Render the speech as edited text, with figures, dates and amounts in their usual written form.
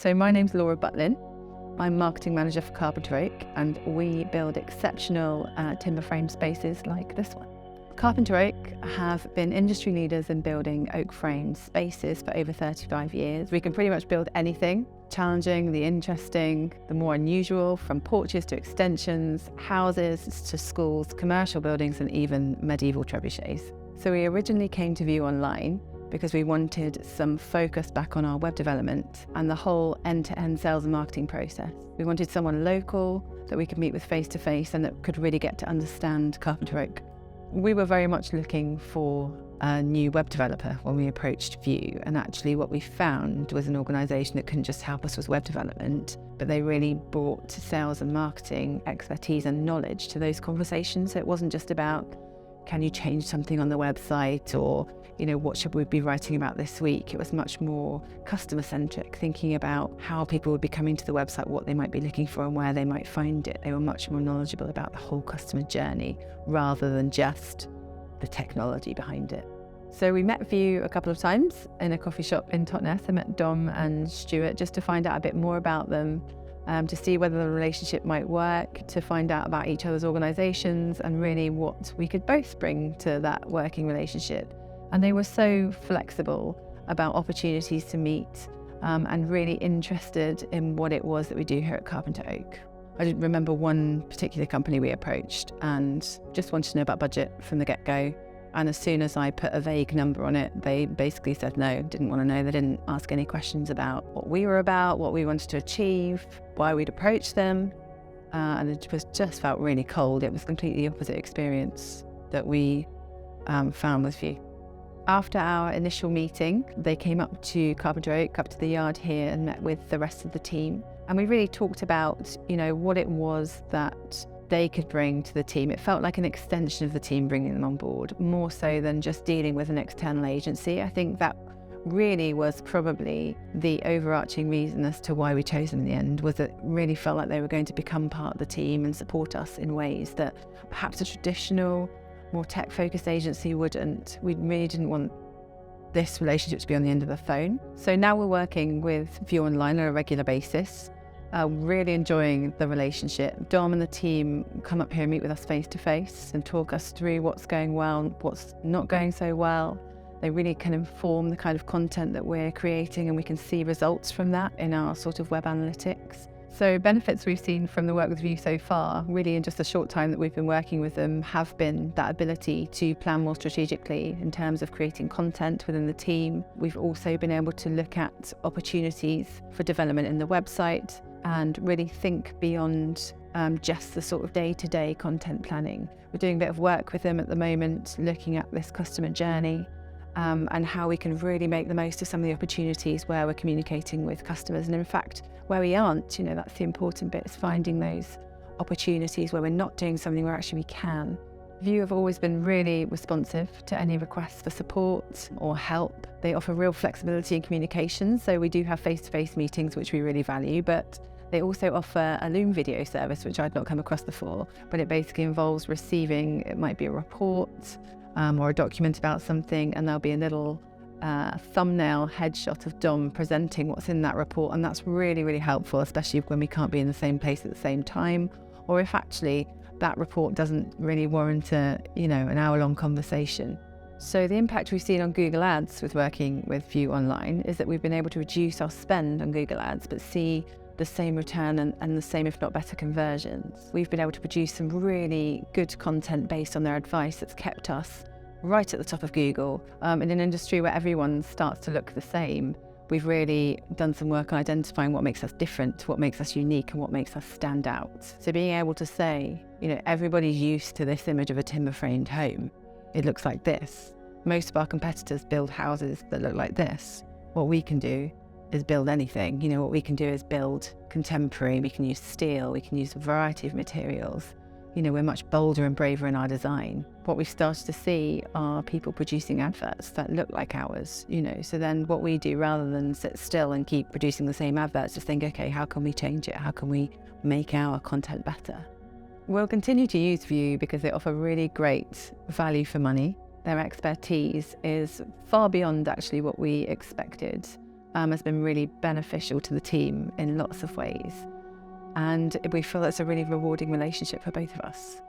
So my name's Laura Butlin. I'm marketing manager for Carpenter Oak, and we build exceptional timber frame spaces like this one. Carpenter Oak have been industry leaders in building oak frame spaces for over 35 years. We can pretty much build anything, challenging, the interesting, the more unusual, from porches to extensions, houses to schools, commercial buildings, and even medieval trebuchets. So we originally came to View online because we wanted some focus back on our web development and the whole end-to-end sales and marketing process. We wanted someone local that we could meet with face-to-face and that could really get to understand Carpenter Oak. We were very much looking for a new web developer when we approached View, and actually what we found was an organisation that couldn't just help us with web development, but they really brought sales and marketing expertise and knowledge to those conversations. So it wasn't just about, can you change something on the website, or what should we be writing about this week? It was much more customer-centric, thinking about how people would be coming to the website, what they might be looking for and where they might find it. They were much more knowledgeable about the whole customer journey rather than just the technology behind it. So we met View a couple of times in a coffee shop in Totnes. I met Dom and Stuart just to find out a bit more about them, to see whether the relationship might work, to find out about each other's organisations and really what we could both bring to that working relationship. And they were so flexible about opportunities to meet and really interested in what it was that we do here at Carpenter Oak. I didn't remember one particular company we approached and just wanted to know about budget from the get-go. And as soon as I put a vague number on it, they basically said no, didn't want to know. They didn't ask any questions about what we were about, what we wanted to achieve, why we'd approach them. And it just felt really cold. It was completely the opposite experience that we found with View. After our initial meeting, they came up to Carpenter Oak, up to the yard here, and met with the rest of the team. And we really talked about, what it was that they could bring to the team. It felt like an extension of the team bringing them on board, more so than just dealing with an external agency. I think that really was probably the overarching reason as to why we chose them in the end, was that it really felt like they were going to become part of the team and support us in ways that perhaps a traditional, more tech-focused agency wouldn't. We really didn't want this relationship to be on the end of the phone. So now we're working with View Online on a regular basis, really enjoying the relationship. Dom and the team come up here and meet with us face-to-face and talk us through what's going well, what's not going so well. They really can inform the kind of content that we're creating, and we can see results from that in our sort of web analytics. So benefits we've seen from the work with View so far, really in just the short time that we've been working with them, have been that ability to plan more strategically in terms of creating content within the team. We've also been able to look at opportunities for development in the website and really think beyond just the sort of day-to-day content planning. We're doing a bit of work with them at the moment, looking at this customer journey and how we can really make the most of some of the opportunities where we're communicating with customers. And in fact, where we aren't, that's the important bit, is finding those opportunities where we're not doing something where actually we can. View have always been really responsive to any requests for support or help. They offer real flexibility in communication, so we do have face-to-face meetings, which we really value, but they also offer a Loom video service, which I'd not come across before, but it basically involves receiving, it might be a report or a document about something, and there'll be a little thumbnail headshot of Dom presenting what's in that report, and that's really, really helpful, especially when we can't be in the same place at the same time, or if actually that report doesn't really warrant an hour-long conversation. So the impact we've seen on Google Ads with working with View Online is that we've been able to reduce our spend on Google Ads, but see the same return and the same, if not better, conversions. We've been able to produce some really good content based on their advice that's kept us right at the top of Google. In an industry where everyone starts to look the same, we've really done some work on identifying what makes us different, what makes us unique, and what makes us stand out. So being able to say, everybody's used to this image of a timber-framed home. It looks like this. Most of our competitors build houses that look like this. What we can do is build anything. What we can do is build contemporary. We can use steel. We can use a variety of materials. We're much bolder and braver in our design. What we've started to see are people producing adverts that look like ours, So then what we do, rather than sit still and keep producing the same adverts, just think, okay, how can we change it? How can we make our content better? We'll continue to use View because they offer really great value for money. Their expertise is far beyond actually what we expected. has been really beneficial to the team in lots of ways. And we feel it's a really rewarding relationship for both of us.